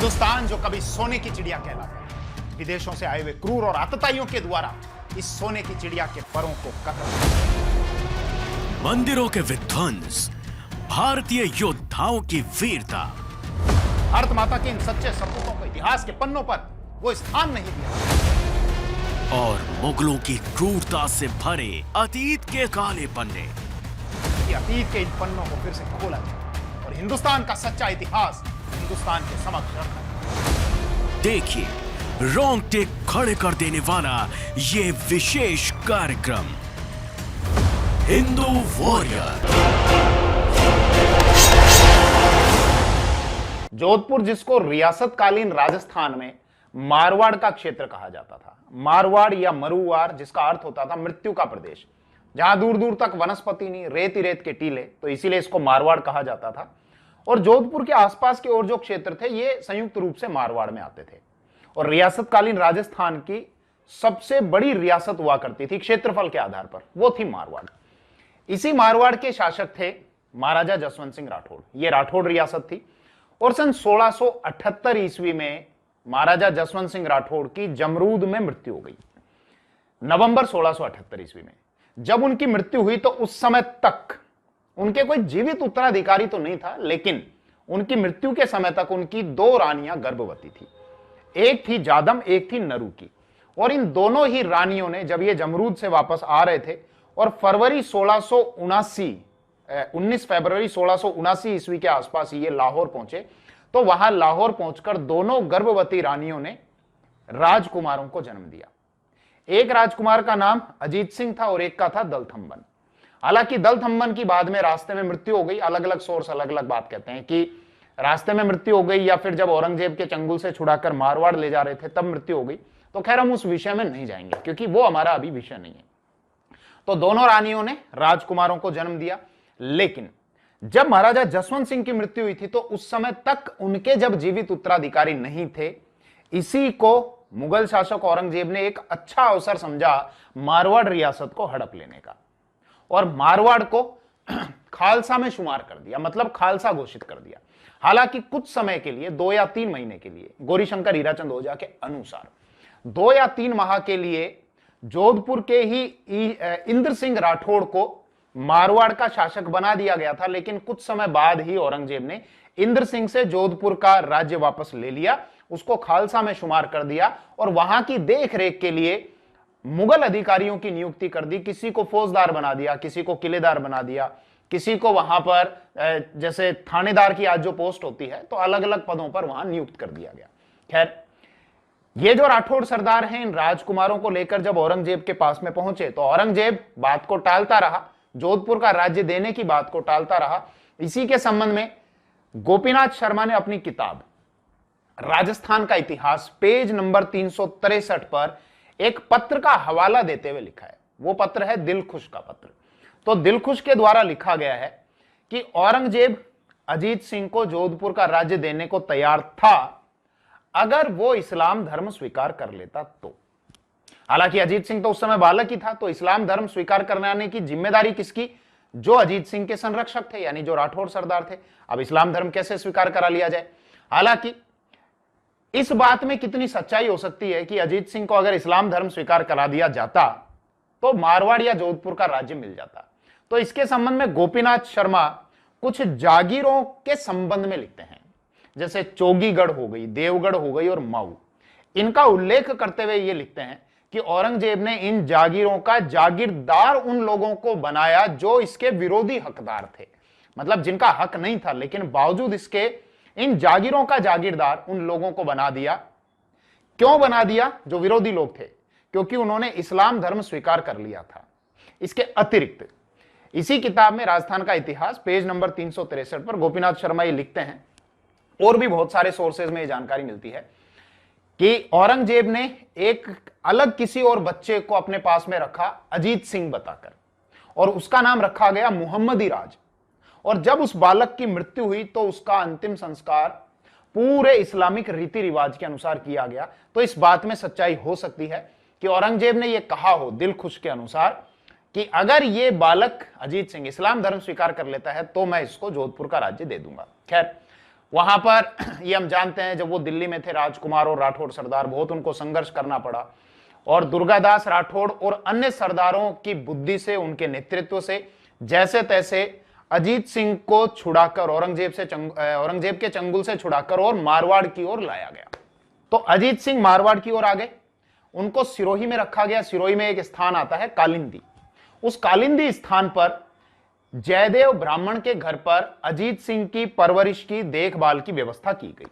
हिंदुस्तान जो कभी सोने की चिड़िया कहलाता है, विदेशों से आए हुए क्रूर और आतताइयों के द्वारा इस सोने की चिड़िया के परों को कतर। मंदिरों के विध्वंस, भारतीय योद्धाओं की वीरता, भारत माता के इन सच्चे सपूतों को इतिहास के पन्नों पर वो स्थान नहीं दिया, और मुगलों की क्रूरता से भरे अतीत के काले पन्ने। कि अतीत के इन पन्नों को फिर से खोला जाए और हिंदुस्तान का सच्चा इतिहास हिंदुस्तान के समक्ष रखा। देखिए, रोंगटे खड़े कर देने वाला ये विशेष कार्यक्रम हिंदू वॉरियर। जोधपुर, जिसको रियासतकालीन राजस्थान में मारवाड़ का क्षेत्र कहा जाता था, मारवाड़ या मरुवाड़, जिसका अर्थ होता था मृत्यु का प्रदेश, जहां दूर दूर तक वनस्पति नहीं, रेत ही रेत के टीले, तो इसीलिए इसको मारवाड़ कहा जाता था। और जोधपुर के आसपास के और जो क्षेत्र थे ये संयुक्त रूप से मारवाड़ में आते थे। और रियासतकालीन राजस्थान की सबसे बड़ी रियासत हुआ करती थी क्षेत्रफल के आधार पर, वो थी मारवाड़। इसी मारवाड़ के शासक थे महाराजा जसवंत सिंह राठौड़। ये राठौड़ रियासत थी और सन 1678 ईस्वी में महाराजा जसवंत सिंह राठौड़ की जमरूद में मृत्यु हो गई। नवंबर 1678 ईस्वी में जब उनकी मृत्यु हुई तो उस समय तक उनके कोई जीवित उत्तराधिकारी तो नहीं था, लेकिन उनकी मृत्यु के समय तक उनकी दो रानियां गर्भवती थी। एक थी जादम, एक थी नरू की। और इन दोनों ही रानियों ने जब ये जमरूद से वापस आ रहे थे और 19 फरवरी 1679 ईस्वी के आसपास ये लाहौर पहुंचे, तो वहां लाहौर पहुंचकर दोनों गर्भवती रानियों ने राजकुमारों को जन्म दिया। एक राजकुमार का नाम अजीत सिंह था और एक का था दलथम्बन। हालांकि दलथम्बन की बाद में रास्ते में मृत्यु हो गई। अलग अलग सोर्स अलग अलग बात कहते हैं कि रास्ते में मृत्यु हो गई या फिर जब औरंगजेब के चंगुल से छुड़ाकर मारवाड़ ले जा रहे थे तब मृत्यु हो गई। तो खैर हम उस विषय में नहीं जाएंगे क्योंकि वो हमारा अभी विषय नहीं है। तो दोनों रानियों ने राजकुमारों को जन्म दिया, लेकिन जब महाराजा जसवंत सिंह की मृत्यु हुई थी तो उस समय तक उनके जब जीवित उत्तराधिकारी नहीं थे, इसी को मुगल शासक औरंगजेब ने एक अच्छा अवसर समझा मारवाड़ रियासत को हड़प लेने का और मारवाड़ को खालसा में शुमार कर दिया, मतलब खालसा घोषित कर दिया। हालांकि कुछ समय के लिए 2 या 3 महीने के लिए गौरीशंकर हीराचंद ओझा के अनुसार 2 या 3 माह के लिए जोधपुर के ही इंद्र सिंह राठौड़ को मारवाड़ का शासक बना दिया गया था। लेकिन कुछ समय बाद ही औरंगजेब ने इंद्र सिंह से जोधपुर का राज्य वापस ले लिया, उसको खालसा में शुमार कर दिया और वहां की देख रेख के लिए मुगल अधिकारियों की नियुक्ति कर दी। किसी को फौजदार बना दिया, किसी को किलेदार बना दिया, किसी को वहां पर जैसे थानेदार की आज जो पोस्ट होती है, तो अलग अलग पदों पर वहां नियुक्त कर दिया गया। खैर, ये जो राठौड़ सरदार हैं, इन राजकुमारों को लेकर जब औरंगजेब के पास में पहुंचे तो औरंगजेब बात को टालता रहा, जोधपुर का राज्य देने की बात को टालता रहा। इसी के संबंध में गोपीनाथ शर्मा ने अपनी किताब राजस्थान का इतिहास पेज नंबर 363 पर एक पत्र का हवाला देते हुए लिखा है। वो पत्र है दिलखुश का पत्र। तो दिलखुश के द्वारा लिखा गया है कि औरंगजेब अजीत सिंह को जोधपुर का राज्य देने को तैयार था अगर वो इस्लाम धर्म स्वीकार कर लेता तो। हालांकि अजीत सिंह तो उस समय बालक ही था, तो इस्लाम धर्म स्वीकार करने की जिम्मेदारी किसकी? जो अजीत सिंह के संरक्षक थे, यानी जो राठौड़ सरदार थे। अब इस्लाम धर्म कैसे स्वीकार करा लिया जाए? हालांकि इस बात में कितनी सच्चाई हो सकती है कि अजीत सिंह को अगर इस्लाम धर्म स्वीकार करा दिया जाता तो मारवाड़ या जोधपुर का राज्य मिल जाता। तो इसके संबंध में गोपीनाथ शर्मा कुछ जागीरों के संबंध में लिखते हैं, जैसे चोगीगढ़ हो गई, देवगढ़ हो गई और माऊ। इनका उल्लेख करते हुए ये लिखते हैं कि औरंगजेब ने इन जागीरों का जागीरदार उन लोगों को बनाया जो इसके विरोधी हकदार थे, मतलब जिनका हक नहीं था, लेकिन बावजूद इसके इन जागीरों का जागीरदार उन लोगों को बना दिया। क्यों बना दिया? जो विरोधी लोग थे, क्योंकि उन्होंने इस्लाम धर्म स्वीकार कर लिया था। इसके अतिरिक्त इसी किताब में राजस्थान का इतिहास पेज नंबर 363 पर गोपीनाथ शर्मा ये लिखते हैं, और भी बहुत सारे सोर्सेज में ये जानकारी मिलती है कि औरंगजेब ने एक अलग किसी और बच्चे को अपने पास में रखा अजीत सिंह बताकर, और उसका नाम रखा गया मुहम्मदी राज। और जब उस बालक की मृत्यु हुई तो उसका अंतिम संस्कार पूरे इस्लामिक रीति रिवाज के अनुसार किया गया। तो इस बात में सच्चाई हो सकती है कि औरंगजेब ने यह कहा हो दिलखुश के अनुसार कि अगर ये बालक अजीत सिंह इस्लाम धर्म स्वीकार कर लेता है तो मैं इसको जोधपुर का राज्य दे दूंगा। खैर, वहां पर ये हम जानते हैं जब वो दिल्ली में थे, राजकुमार और राठौड़ सरदार, बहुत उनको संघर्ष करना पड़ा और दुर्गादास राठौड़ और अन्य सरदारों की बुद्धि से, उनके नेतृत्व से जैसे तैसे अजीत सिंह को छुड़ाकर औरंगजेब के चंगुल से छुड़ाकर और मारवाड़ की ओर लाया गया। तो अजीत सिंह मारवाड़ की ओर आ गए, उनको सिरोही में रखा गया। सिरोही में एक स्थान आता है कालिंदी, उस कालिंदी स्थान पर जयदेव ब्राह्मण के घर पर अजीत सिंह की परवरिश की, देखभाल की व्यवस्था की गई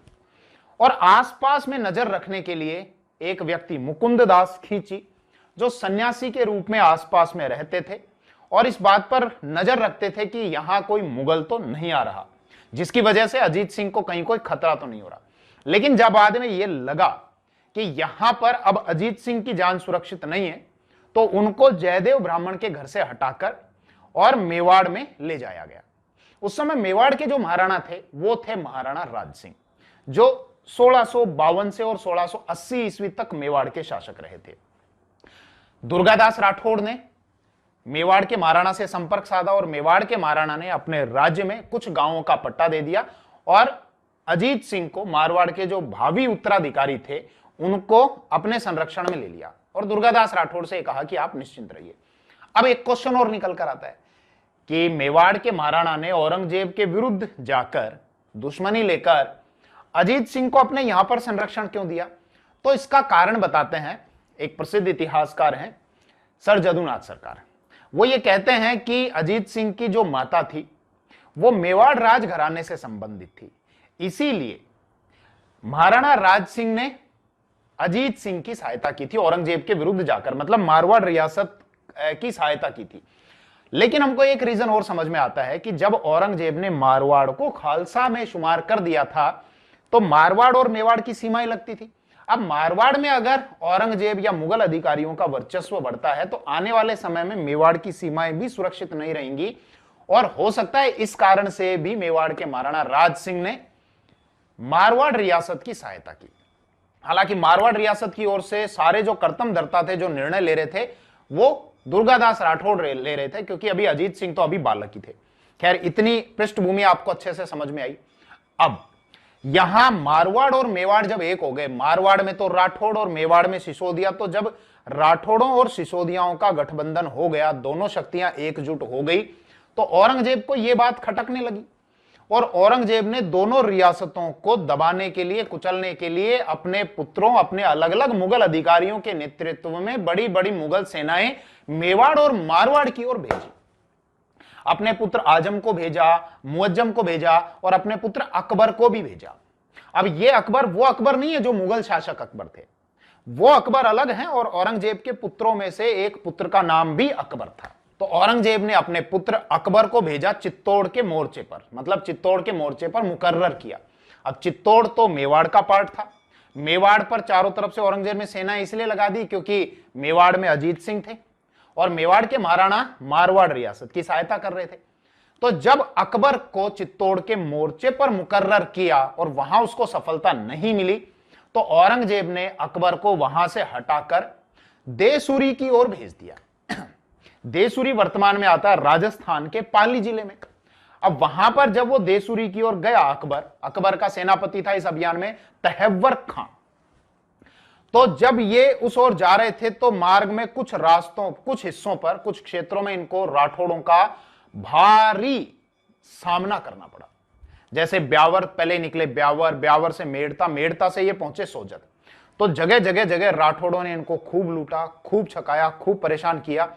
और आसपास में नजर रखने के लिए एक व्यक्ति मुकुंद दास खींची, जो सन्यासी के रूप में आसपास में रहते थे और इस बात पर नजर रखते थे कि यहां कोई मुगल तो नहीं आ रहा, जिसकी वजह से अजीत सिंह को कहीं कोई खतरा तो नहीं हो रहा। लेकिन जब बाद में यह लगा कि यहां पर अब अजीत सिंह की जान सुरक्षित नहीं है, तो उनको जयदेव ब्राह्मण के घर से हटाकर और मेवाड़ में ले जाया गया। उस समय मेवाड़ के जो महाराणा थे वो थे महाराणा राज सिंह, जो 1652 से और 1680 ईस्वी तक मेवाड़ के शासक रहे थे। दुर्गादास राठौड़ ने मेवाड़ के महाराणा से संपर्क साधा और मेवाड़ के महाराणा ने अपने राज्य में कुछ गांवों का पट्टा दे दिया और अजीत सिंह को, मारवाड़ के जो भावी उत्तराधिकारी थे, उनको अपने संरक्षण में ले लिया और दुर्गादास राठौड़ से कहा कि आप निश्चिंत रहिए। अब एक क्वेश्चन और निकल कर आता है कि मेवाड़ के महाराणा ने औरंगजेब के विरुद्ध जाकर दुश्मनी लेकर अजीत सिंह को अपने यहां पर संरक्षण क्यों दिया? तो इसका कारण बताते हैं एक प्रसिद्ध इतिहासकार हैं सर जदुनाथ सरकार। वो ये कहते हैं कि अजीत सिंह की जो माता थी वो मेवाड़ राजघराने से संबंधित थी, इसीलिए महाराणा राज सिंह ने अजीत सिंह की सहायता की थी औरंगजेब के विरुद्ध जाकर, मतलब मारवाड़ रियासत की सहायता की थी। लेकिन हमको एक रीजन और समझ में आता है कि जब औरंगजेब ने मारवाड़ को खालसा में शुमार कर दिया था तो मारवाड़ और मेवाड़ की सीमाएं लगती थी। अब मारवाड़ में अगर औरंगजेब या मुगल अधिकारियों का वर्चस्व बढ़ता है तो आने वाले समय में मेवाड़ की सीमाएं भी सुरक्षित नहीं रहेंगी और हो सकता है इस कारण से भी मेवाड़ के महाराणा राज सिंह ने मारवाड़ रियासत की सहायता की। हालांकि मारवाड़ रियासत की ओर से सारे जो कर्तम दर्ता थे, जो निर्णय ले रहे थे, वो दुर्गादास राठौड़ ले रहे थे, क्योंकि अभी अजीत सिंह तो अभी बालक ही थे। खैर, इतनी पृष्ठभूमि आपको अच्छे से समझ में आई। अब यहां मारवाड़ और मेवाड़ जब एक हो गए, मारवाड़ में तो राठौड़ और मेवाड़ में सिसोदिया, तो जब राठौड़ों और सिसोदियाओं का गठबंधन हो गया, दोनों शक्तियां एकजुट हो गई, तो औरंगजेब को यह बात खटकने लगी और औरंगजेब ने दोनों रियासतों को दबाने के लिए, कुचलने के लिए अपने पुत्रों, अपने अलग अलग मुगल अधिकारियों के नेतृत्व में बड़ी बड़ी मुगल सेनाएं मेवाड़ और मारवाड़ की ओर भेजी। अपने पुत्र आजम को भेजा, मुअज्जम को भेजा और अपने पुत्र अकबर को भी भेजा। अब ये अकबर वो अकबर नहीं है जो मुगल शासक अकबर थे, वो अकबर अलग हैं और औरंगजेब के पुत्रों में से एक पुत्र का नाम भी अकबर था। तो औरंगजेब ने अपने पुत्र अकबर को भेजा चित्तौड़ के मोर्चे पर, मतलब चित्तौड़ के मोर्चे पर मुकर्रर किया। अब चित्तौड़ तो मेवाड़ का पार्ट था, मेवाड़ पर चारों तरफ से औरंगजेब ने सेना इसलिए लगा दी क्योंकि मेवाड़ में अजीत सिंह थे और मेवाड़ के महाराणा मारवाड़ रियासत की सहायता कर रहे थे। तो जब अकबर को चित्तौड़ के मोर्चे पर मुकर्रर किया और वहां उसको सफलता नहीं मिली, तो औरंगजेब ने अकबर को वहां से हटाकर देसूरी की ओर भेज दिया। देसूरी वर्तमान में आता है राजस्थान के पाली जिले में। अब वहां पर जब वो देसूरी की ओर गया अकबर का सेनापति था इस अभियान में तहव्वर खां। तो जब ये उस ओर जा रहे थे तो मार्ग में कुछ रास्तों, कुछ हिस्सों पर, कुछ क्षेत्रों में इनको राठौड़ों का भारी सामना करना पड़ा। जैसे ब्यावर पहले निकले, ब्यावर से मेड़ता, मेड़ता से ये पहुंचे सोजत। तो जगह जगह राठौड़ों ने इनको खूब लूटा, खूब छकाया, खूब परेशान किया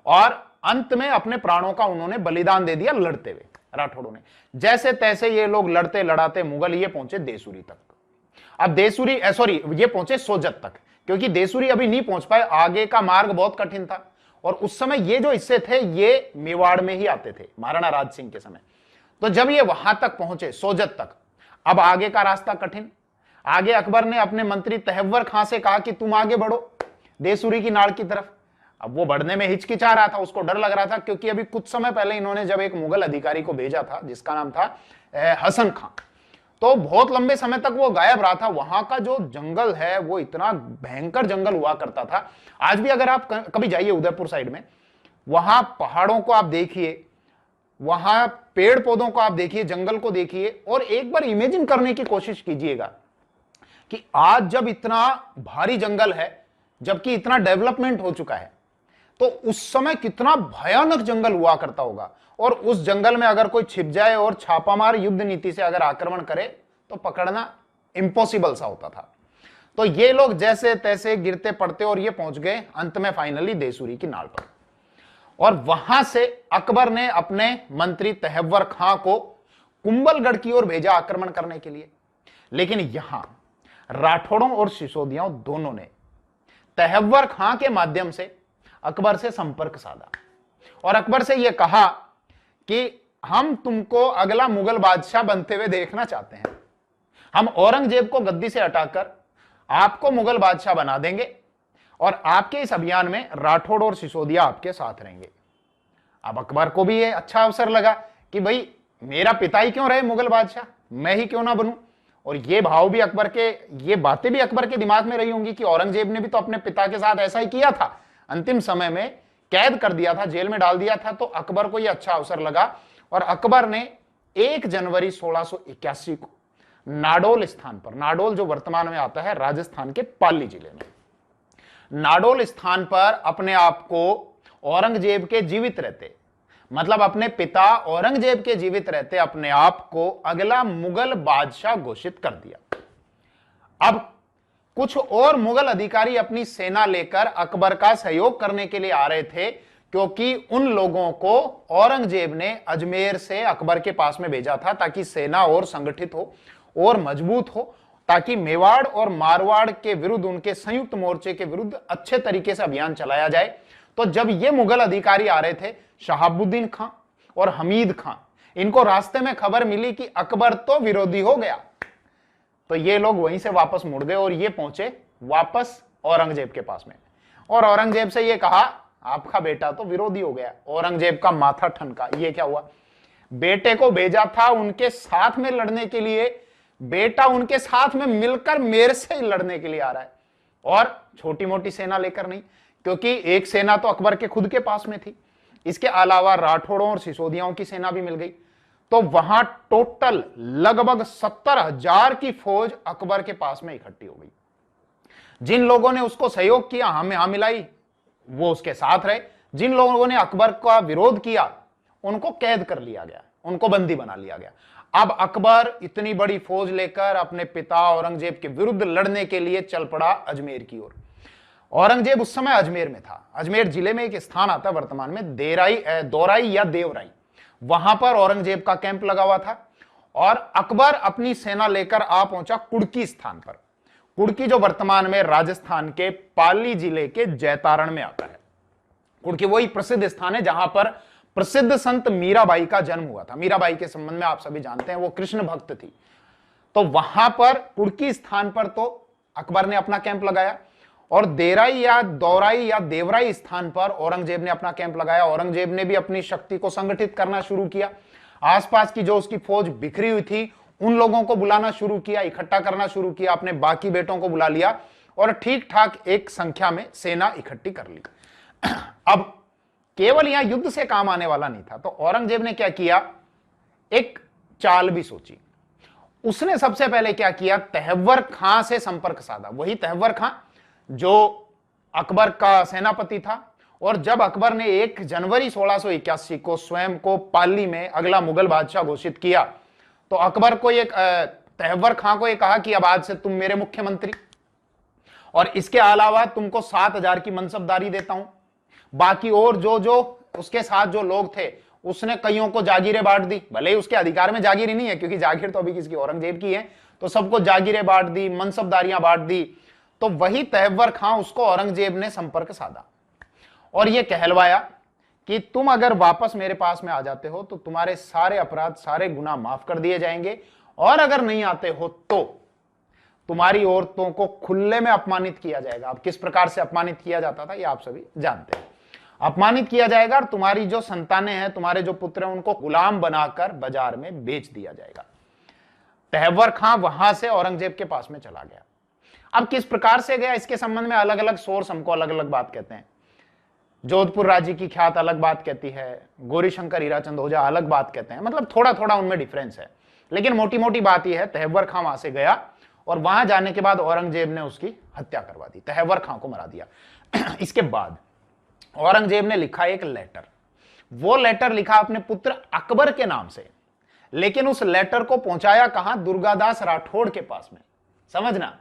और अंत में अपने प्राणों का उन्होंने बलिदान दे दिया लड़ते हुए राठौड़ों ने। जैसे तैसे ये लोग लड़ते लड़ाते मुगल ये पहुंचे देसूरी तक। अब देसूरी ये पहुंचे सोजत तक, क्योंकि देसूरी अभी नहीं पहुंच पाए, आगे का मार्ग बहुत कठिन था और उस समय ये जो हिस्से थे ये मेवाड़ में ही आते थे महाराणा राज सिंह के समय। तो जब ये वहां तक पहुंचे सोजत तक, अब आगे का रास्ता कठिन। आगे अकबर ने अपने मंत्री तहव्वर खां से कहा कि तुम आगे बढ़ो देसूरी की नाड़ की तरफ। अब वो बढ़ने में हिचकिचा रहा था, उसको डर लग रहा था, क्योंकि अभी कुछ समय पहले इन्होंने जब एक मुगल अधिकारी को भेजा था जिसका नाम था हसन खां, तो बहुत लंबे समय तक वो गायब रहा था। वहां का जो जंगल है वो इतना भयंकर जंगल हुआ करता था। आज भी अगर आप कभी जाइए उदयपुर साइड में, वहां पहाड़ों को आप देखिए, वहां पेड़ पौधों को आप देखिए, जंगल को देखिए, और एक बार इमेजिन करने की कोशिश कीजिएगा कि आज जब इतना भारी जंगल है, जबकि इतना डेवलपमेंट हो चुका है, तो उस समय कितना भयानक जंगल हुआ करता होगा। और उस जंगल में अगर कोई छिप जाए और छापामार युद्ध नीति से अगर आक्रमण करे तो पकड़ना इम्पॉसिबल सा होता था। तो ये लोग जैसे तैसे गिरते पड़ते और ये पहुंच गए अंत में फाइनली देसूरी की नाल पर। और वहां से अकबर ने अपने मंत्री तहव्वर खां को कुंभलगढ़ की ओर भेजा आक्रमण करने के लिए। लेकिन यहां राठौड़ों और सिसोदियों दोनों ने तहव्वर खां के माध्यम से अकबर से संपर्क साधा और अकबर से यह कहा कि हम तुमको अगला मुगल बादशाह बनते हुए देखना चाहते हैं। हम औरंगजेब को गद्दी से हटाकर आपको मुगल बादशाह बना देंगे और आपके इस अभियान में राठौड़ और सिसोदिया आपके साथ रहेंगे। अब अकबर को भी ये अच्छा अवसर लगा कि भाई मेरा पिता ही क्यों रहे मुगल बादशाह, मैं ही क्यों ना बनूं। और ये भाव भी अकबर के, ये बातें भी अकबर के दिमाग में रही होंगी कि औरंगजेब ने भी तो अपने पिता के साथ ऐसा ही किया था, अंतिम समय में कैद कर दिया था, जेल में डाल दिया था। तो अकबर को यह अच्छा अवसर लगा और अकबर ने 1 जनवरी 1681 को नाडोल स्थान पर, नाडोल जो वर्तमान में आता है राजस्थान के पाली जिले में, नाडोल स्थान पर अपने आप को औरंगजेब के जीवित रहते, मतलब अपने पिता औरंगजेब के जीवित रहते अपने आप को अगला मुगल बादशाह घोषित कर दिया। अब कुछ और मुगल अधिकारी अपनी सेना लेकर अकबर का सहयोग करने के लिए आ रहे थे, क्योंकि उन लोगों को औरंगजेब ने अजमेर से अकबर के पास में भेजा था ताकि सेना और संगठित हो और मजबूत हो, ताकि मेवाड़ और मारवाड़ के विरुद्ध, उनके संयुक्त मोर्चे के विरुद्ध अच्छे तरीके से अभियान चलाया जाए। तो जब ये मुगल अधिकारी आ रहे थे, शहाबुद्दीन खां और हमीद खां, इनको रास्ते में खबर मिली कि अकबर तो विरोधी हो गया, तो ये लोग वहीं से वापस मुड़ गए और ये पहुंचे वापस औरंगजेब के पास में और औरंगजेब से ये कहा आपका बेटा तो विरोधी हो गया। औरंगजेब का माथा ठनका, ये क्या हुआ, बेटे को भेजा था उनके साथ में लड़ने के लिए, बेटा उनके साथ में मिलकर मेरे से लड़ने के लिए आ रहा है, और छोटी मोटी सेना लेकर नहीं, क्योंकि एक सेना तो अकबर के खुद के पास में थी, इसके अलावा राठौड़ों और सिसोदियाओं की सेना भी मिल गई। तो वहां टोटल लगभग 70,000 की फौज अकबर के पास में इकट्ठी हो गई। जिन लोगों ने उसको सहयोग किया, हमें हां मिलाई, वो उसके साथ रहे। जिन लोगों ने अकबर का विरोध किया उनको कैद कर लिया गया, उनको बंदी बना लिया गया। अब अकबर इतनी बड़ी फौज लेकर अपने पिता औरंगजेब के विरुद्ध लड़ने के लिए चल पड़ा अजमेर की ओर। औरंगजेब उस समय अजमेर में था। अजमेर जिले में एक स्थान आता है वर्तमान में दौराई या देवराई, वहां पर औरंगजेब का कैंप लगा हुआ था और अकबर अपनी सेना लेकर आ पहुंचा कुड़की स्थान पर। कुड़की जो वर्तमान में राजस्थान के पाली जिले के जैतारण में आता है। कुड़की वही प्रसिद्ध स्थान है जहां पर प्रसिद्ध संत मीराबाई का जन्म हुआ था। मीराबाई के संबंध में आप सभी जानते हैं, वो कृष्ण भक्त थी। तो वहां पर कुड़की स्थान पर तो अकबर ने अपना कैंप लगाया और देराई या दौराई या देवराई स्थान पर औरंगजेब ने अपना कैंप लगाया। औरंगजेब ने भी अपनी शक्ति को संगठित करना शुरू किया। आसपास की जो उसकी फौज बिखरी हुई थी उन लोगों को बुलाना शुरू किया, इकट्ठा करना शुरू किया, अपने बाकी बेटों को बुला लिया और ठीक ठाक एक संख्या में सेना इकट्ठी कर ली। अब केवल यहां युद्ध से काम आने वाला नहीं था, तो औरंगजेब ने क्या किया, एक चाल भी सोची। उसने सबसे पहले क्या किया, तहव्वर खां से संपर्क साधा। वही तहव्वर खां जो अकबर का सेनापति था। और जब अकबर ने 1 जनवरी 1681 को स्वयं को पाली में अगला मुगल बादशाह घोषित किया, तो अकबर को तहव्वर खां को यह कहा कि अब आज से तुम मेरे मुख्यमंत्री, और इसके अलावा तुमको 7,000 की मनसबदारी देता हूं। बाकी और जो जो उसके साथ जो लोग थे, उसने कईयों को जागीरें बांट दी। भले ही उसके अधिकार में जागीर ही नहीं है, क्योंकि जागीर तो अभी किसकी, औरंगजेब की है, तो सबको जागीरें बांट दी, मनसबदारियां बांट दी। तो वही तहव्वर खां, उसको औरंगजेब ने संपर्क साधा और यह कहलवाया कि तुम अगर वापस मेरे पास में आ जाते हो तो तुम्हारे सारे अपराध, सारे गुनाह माफ कर दिए जाएंगे, और अगर नहीं आते हो तो तुम्हारी औरतों को खुले में अपमानित किया जाएगा। अब किस प्रकार से अपमानित किया जाता था ये आप सभी जानते हैं। अपमानित किया जाएगा और तुम्हारी जो संतानें हैं, तुम्हारे जो पुत्र हैं, उनको गुलाम बनाकर बाजार में बेच दिया जाएगा। तहव्वर खां वहां से औरंगजेब के पास में चला गया। अब किस प्रकार से गया, इसके संबंध में अलग अलग सोर्स हमको अलग अलग बात कहते हैं। जोधपुर राज्य की ख्यात अलग बात कहती है, गौरीशंकर हीराचंद ओझा अलग बात कहते हैं, मतलब थोड़ा थोड़ा उनमें डिफरेंस है। लेकिन मोटी मोटी बात यह है, तहव्वर खां वहां से गया और वहां जाने के बाद औरंगजेब ने उसकी हत्या करवा दी, तहव्वर खां को मरा दिया। इसके बाद औरंगजेब ने लिखा एक लेटर, वो लेटर लिखा अपने पुत्र अकबर के नाम से, लेकिन उस लेटर को पहुंचाया कहां? दुर्गादास राठौड़ के पास में। समझना,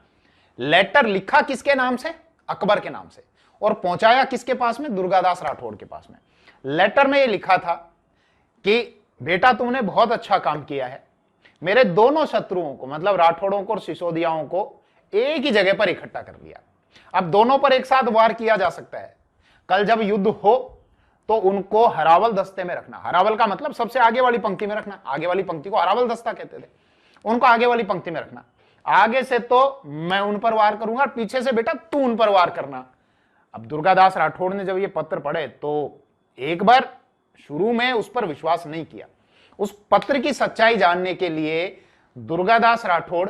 लेटर लिखा किसके नाम से? अकबर के नाम से, और पहुंचाया किसके पास में? दुर्गादास राठौड़ के पास में। लेटर में यह लिखा था कि बेटा तुमने बहुत अच्छा काम किया है, मेरे दोनों शत्रुओं को, मतलब राठौड़ों को और सिसोदियाओं को एक ही जगह पर इकट्ठा कर लिया। अब दोनों पर एक साथ वार किया जा सकता है। कल जब युद्ध हो तो उनको हरावल दस्ते में रखना। हरावल का मतलब सबसे आगे वाली पंक्ति में रखना, आगे वाली पंक्ति को हरावल दस्ता कहते थे। उनको आगे वाली पंक्ति में रखना, आगे से तो मैं उन पर वार करूंगा, पीछे से बेटा तू उन पर वार करना। अब दुर्गादास राठौड़ ने जब ये पत्र पढ़े तो एक बार शुरू में उस पर विश्वास नहीं किया। उस पत्र की सच्चाई जानने के लिए दुर्गादास राठौड़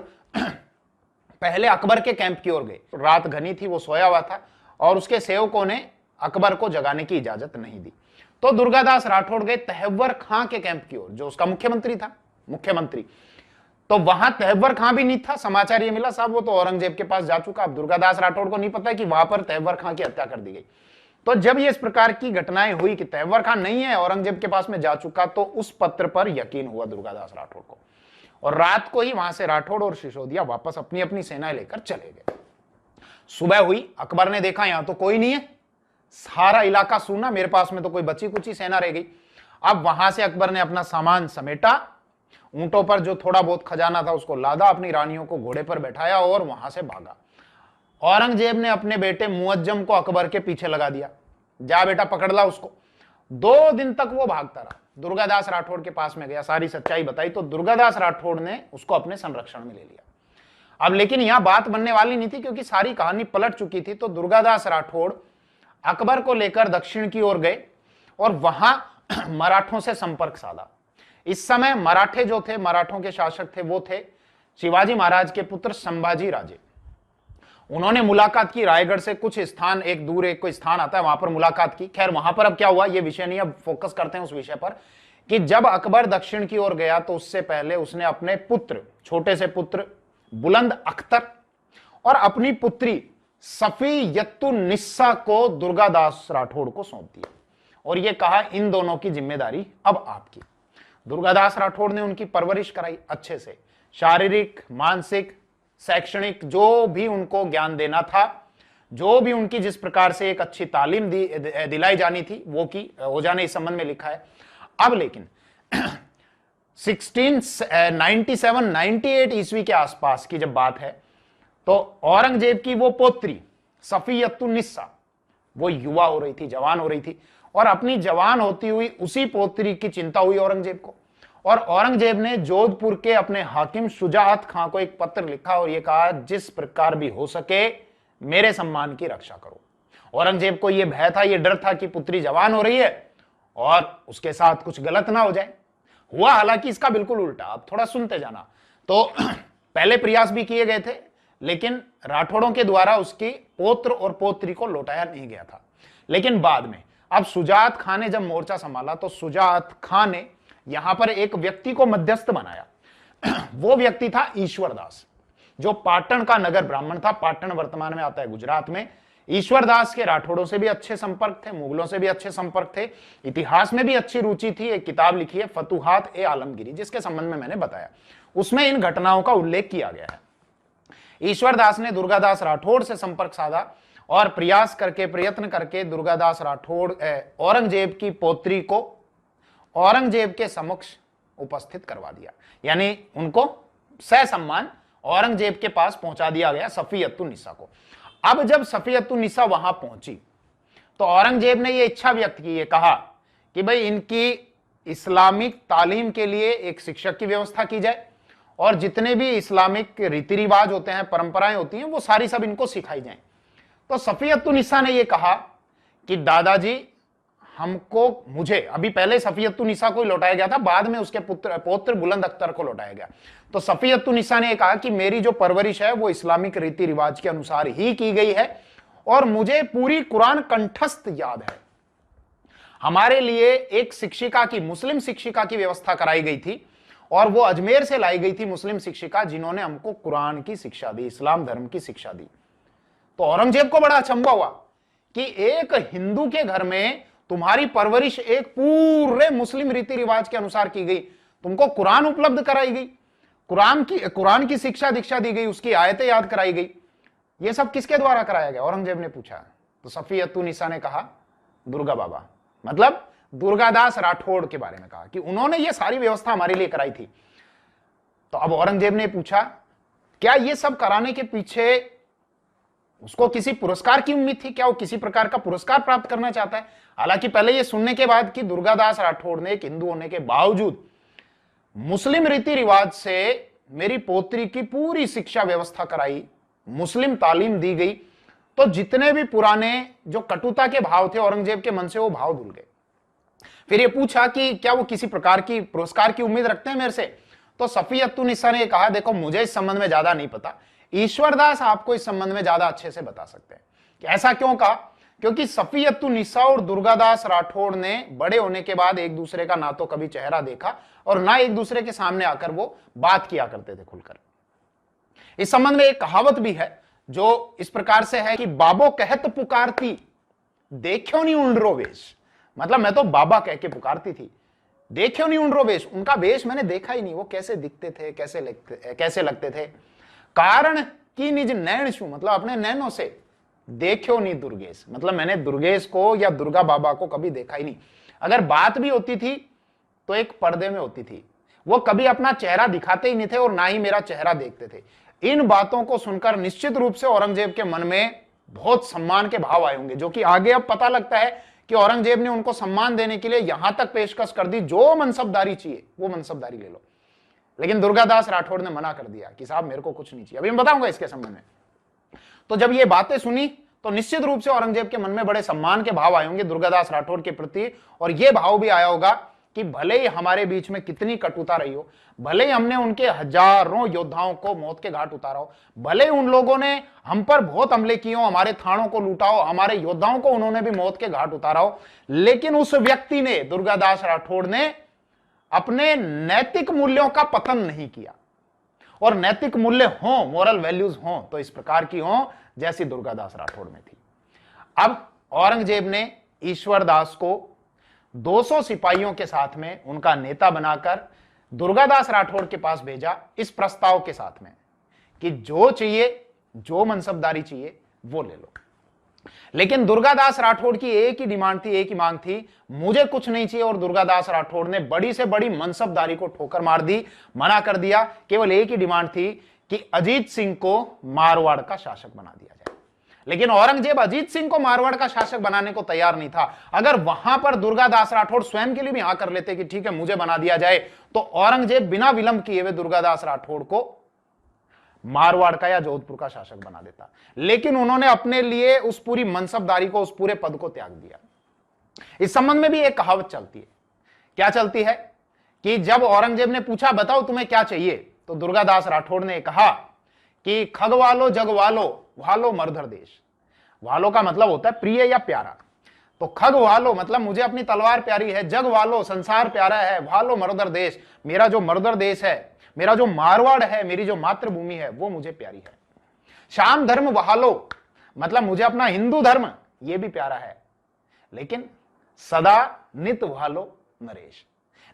पहले अकबर के कैंप की ओर गए। रात घनी थी, वो सोया हुआ था और उसके सेवकों ने अकबर को जगाने की इजाजत नहीं दी। तो दुर्गादास राठौड़ गए तहव्वर खां के कैंप की ओर, जो उसका मुख्यमंत्री था, मुख्यमंत्री। तो वहां तहव्वर खां भी नहीं था। समाचार ये मिला साहब वो तो औरंगजेब के पास जा चुका। अब दुर्गादास राठौड़ को नहीं पता कि वहां पर तहव्वर खां की हत्या कर दी गई। तो जब ये इस प्रकार की घटनाएं हुई कि तहव्वर खां नहीं है, औरंगजेब के पास में जा चुका, तो उस पत्र पर यकीन हुआ दुर्गादास राठौड़ को, और रात को ही वहां से राठौड़ और सिसोदिया वापस अपनी अपनी सेनाएं लेकर चले गए। सुबह हुई, अकबर ने देखा यहां तो कोई नहीं है, सारा इलाका सूना, मेरे पास में तो कोई बची कुची सेना रह गई। अब वहां से अकबर ने अपना सामान समेटा, ऊंटों पर जो थोड़ा बहुत खजाना था उसको लादा, अपनी रानियों को घोड़े पर बैठाया और वहां से भागा। औरंगजेब ने अपने बेटे मुअज्जम को अकबर के पीछे लगा दिया, जा बेटा पकड़ ला उसको। 2 दिन तक वो भागता रहा, दुर्गादास राठौड़ के पास में गया, सारी सच्चाई बताई तो दुर्गादास राठौड़ ने उसको अपने संरक्षण में ले लिया। अब लेकिन यहां बात बनने वाली नहीं थी, क्योंकि सारी कहानी पलट चुकी थी। तो दुर्गादास राठौड़ अकबर को लेकर दक्षिण की ओर गए और वहां मराठों से संपर्क साधा। इस समय मराठे जो थे, मराठों के शासक थे, वो थे शिवाजी महाराज के पुत्र संभाजी राजे। उन्होंने मुलाकात की रायगढ़ से कुछ स्थान, एक दूर एक कोई स्थान आता है, वहां पर मुलाकात की। खैर वहां पर अब क्या हुआ ये विषय नहीं, अब फोकस करते हैं उस विषय पर कि जब अकबर दक्षिण की ओर गया तो उससे पहले उसने अपने पुत्र, छोटे से पुत्र बुलंद अख्तर और अपनी पुत्री सफीयतुन्निसा को दुर्गादास राठौड़ को सौंप दिया और यह कहा इन दोनों की जिम्मेदारी अब आपकी। दुर्गादास राठौड़ ने उनकी परवरिश कराई अच्छे से, शारीरिक, मानसिक, शैक्षणिक, जो भी उनको ज्ञान देना था, जो भी उनकी जिस प्रकार से एक अच्छी तालीम दिलाई जानी थी वो की। ओझा ने इस संबंध में लिखा है। अब लेकिन 1697-98 ईस्वी के आसपास की जब बात है तो औरंगजेब की वो पोत्री सफीयतुन्निसा वो युवा हो रही थी, जवान हो रही थी, और अपनी जवान होती हुई उसी पोत्री की चिंता हुई औरंगजेब को। और औरंगजेब ने जोधपुर के अपने हाकिम शुजाअत खां को एक पत्र लिखा और यह कहा जिस प्रकार भी हो सके मेरे सम्मान की रक्षा करो। औरंगजेब को यह भय था, यह डर था कि पुत्री जवान हो रही है और उसके साथ कुछ गलत ना हो जाए। हुआ हालांकि इसका बिल्कुल उल्टा। अब थोड़ा सुनते जाना। तो पहले प्रयास भी किए गए थे, लेकिन राठौड़ों के द्वारा उसकी पौत्र और पौत्री को लौटाया नहीं गया था। लेकिन बाद में अब शुजाअत खां ने जब मोर्चा संभाला तो शुजाअत खां ने यहां पर एक व्यक्ति को मध्यस्थ बनाया। वो व्यक्ति था ईश्वरदास, जो पाटन का नगर ब्राह्मण था। पाटन वर्तमान में आता है गुजरात में। ईश्वरदास के राठौड़ों से भी अच्छे संपर्क थे, मुगलों से भी अच्छे संपर्क थे, इतिहास में भी अच्छी रुचि थी। एक किताब लिखी है फतुहात ए आलमगीरी, जिसके संबंध में मैंने बताया, उसमें इन घटनाओं का उल्लेख किया गया है। ईश्वरदास ने दुर्गादास राठौड़ से संपर्क साधा और प्रयत्न करके दुर्गादास राठौड़ औरंगजेब की पौत्री को औरंगजेब के समक्ष उपस्थित करवा दिया, यानी उनको ससम्मान औरंगजेब के पास पहुंचा दिया गया, सफीयतुन्निसा को। अब जब सफीयतुन्निसा वहां पहुंची तो औरंगजेब ने यह इच्छा व्यक्त की, कहा कि भाई इनकी इस्लामिक तालीम के लिए एक शिक्षक की व्यवस्था की जाए और जितने भी इस्लामिक रीति रिवाज होते हैं, परंपराएं होती हैं, वो सारी सब इनको सिखाई जाएं। तो सफीयतुन्निसा ने यह कहा कि दादाजी मुझे अभी पहले सफीयतुन्निसा को ही लौटाया गया था, बाद में उसके पौत्र बुलंद अख्तर को लौटाया गया। तो सफीयतुन्निसा ने कहा कि मेरी जो परवरिश है वो इस्लामिक रीति रिवाज के अनुसार ही की गई है और मुझे पूरी कुरान कंठस्थ याद है। हमारे लिए एक शिक्षिका की, मुस्लिम शिक्षिका की व्यवस्था कराई गई थी और वो अजमेर से लाई गई थी मुस्लिम शिक्षिका, जिन्होंने हमको कुरान की शिक्षा दी, इस्लाम धर्म की शिक्षा दी। तो औरंगजेब को बड़ा अचंभा हुआ कि एक हिंदू के घर में तुम्हारी परवरिश एक पूरे मुस्लिम रीति रिवाज के अनुसार की गई, तुमको कुरान उपलब्ध कराई गई, कुरान की शिक्षा दीक्षा दी गई, उसकी आयतें याद कराई गई, ये सब किसके द्वारा कराया गया? औरंगजेब ने पूछा। तो सफियतुन्निसा ने कहा दुर्गा बाबा, मतलब दुर्गादास राठौड़ के बारे में कहा कि उन्होंने ये सारी व्यवस्था हमारे लिए कराई थी। तो अब औरंगजेब ने पूछा क्या ये सब कराने के पीछे उसको किसी पुरस्कार की उम्मीद थी? क्या वो किसी प्रकार का पुरस्कार प्राप्त करना चाहता है? हालांकि पहले ये सुनने के बाद कि दुर्गादास राठौड़ ने एक हिंदू होने के बावजूद मुस्लिम रीति रिवाज से मेरी पोत्री की पूरी शिक्षा व्यवस्था कराई, मुस्लिम तालीम दी गई, तो जितने भी पुराने जो कटुता के भाव थे औरंगजेब के मन से वो भाव धुल गए। फिर ये पूछा कि क्या वो किसी प्रकार की पुरस्कार की उम्मीद रखते हैं मेरे से? तो सफियतुन्निसा ने कहा देखो मुझे इस संबंध में ज्यादा नहीं पता, ईश्वरदास आपको इस संबंध में ज्यादा अच्छे से बता सकते हैं। कि ऐसा क्यों कहा? क्योंकि सफियतुन्निसा और दुर्गादास राठौड़ ने बड़े होने के बाद एक दूसरे का ना तो कभी चेहरा देखा और ना एक दूसरे के सामने आकर वो बात किया करते थे खुलकर। इस संबंध में एक कहावत भी है जो इस प्रकार से है कि बाबो कहत पुकारती देखो नहीं उंडरो वेश, मतलब मैं तो बाबा कह के पुकारती थी, देखो नहीं उंडरो वेश, उनका वेश मैंने देखा ही नहीं, वो कैसे दिखते थे, कैसे लगते थे। कारण की निज नैन छू, मतलब अपने नैनों से, देखो नहीं दुर्गेश, मतलब मैंने दुर्गेश को या दुर्गा बाबा को कभी देखा ही नहीं। अगर बात भी होती थी तो एक पर्दे में होती थी, वो कभी अपना चेहरा दिखाते ही नहीं थे और ना ही मेरा चेहरा देखते थे। इन बातों को सुनकर निश्चित रूप से औरंगजेब के मन में बहुत सम्मान के भाव आए होंगे, जो कि आगे अब पता लगता है कि औरंगजेब ने उनको सम्मान देने के लिए यहां तक पेशकश कर दी, जो मनसबदारी चाहिए वो मनसबदारी ले लो। लेकिन दुर्गादास राठौड़ ने मना कर दिया कि साहब मेरे को कुछ नहीं चाहिए। अभी मैं बताऊंगा इसके संबंध में। तो जब ये बातें सुनी तो निश्चित रूप से औरंगजेब के मन में बड़े सम्मान के भाव आए होंगे दुर्गादास राठौड़ के प्रति, और यह भाव भी आया होगा कि भले ही हमारे बीच में कितनी कटुता रही हो, भले ही हमने उनके हजारों योद्धाओं को मौत के घाट उतारा हो, भले ही उन लोगों ने हम पर बहुत हमले किए हो, हमारे थानों को लूटा हो, हमारे योद्धाओं को उन्होंने भी मौत के घाट उतारा हो, लेकिन उस व्यक्ति ने, दुर्गादास राठौड़ ने, अपने नैतिक मूल्यों का पतन नहीं किया। और नैतिक मूल्य हो, मोरल वैल्यूज हो तो इस प्रकार की हो जैसी दुर्गादास राठौड़ में थी। अब औरंगजेब ने ईश्वरदास को 200 सिपाहियों के साथ में उनका नेता बनाकर दुर्गादास राठौड़ के पास भेजा, इस प्रस्ताव के साथ में कि जो चाहिए, जो मनसबदारी चाहिए वो ले लो। लेकिन दुर्गादास राठौड़ की एक ही डिमांड थी, एक ही मांग थी, मुझे कुछ नहीं चाहिए। और दुर्गादास राठौड़ ने बड़ी से बड़ी मनसबदारी को ठोकर मार दी, मना कर दिया। केवल एक ही डिमांड थी कि अजीत सिंह को मारवाड़ का शासक बना दिया जाए। लेकिन औरंगजेब अजीत सिंह को मारवाड़ का शासक बनाने को तैयार नहीं था। अगर वहां पर दुर्गादास राठौड़ स्वयं के लिए भी हाँ कर लेते कि ठीक है मुझे बना दिया जाए, तो औरंगजेब बिना विलंब किए हुए दुर्गादास राठौड़ को मारवाड़ का या जोधपुर का शासक बना देता। लेकिन उन्होंने अपने लिए उस पूरी मनसबदारी को, उस पूरे पद को त्याग दिया। इस संबंध में भी एक कहावत चलती है। क्या चलती है कि जब औरंगजेब ने पूछा बताओ तुम्हें क्या चाहिए, तो दुर्गादास राठौड़ ने कहा कि खगवालो जगवालो वालो मर्धर देश। वालो का मतलब होता है प्रिय या प्यारा, तो खग वालो मतलब मुझे अपनी तलवार प्यारी है, जग वालो संसार प्यारा है, वालो मर्धर देश मेरा जो मर्धर देश है, मेरा जो मारवाड़ है, मेरी जो मातृभूमि है वो मुझे प्यारी है। शाम धर्म वहालो मतलब मुझे अपना हिंदू धर्म ये भी प्यारा है, लेकिन सदा नित वहालो नरेश,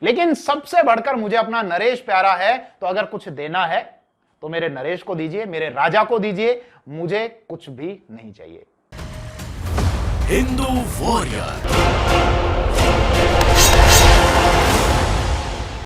लेकिन सबसे बढ़कर मुझे अपना नरेश प्यारा है। तो अगर कुछ देना है तो मेरे नरेश को दीजिए, मेरे राजा को दीजिए, मुझे कुछ भी नहीं चाहिए। हिंदू वॉरियर।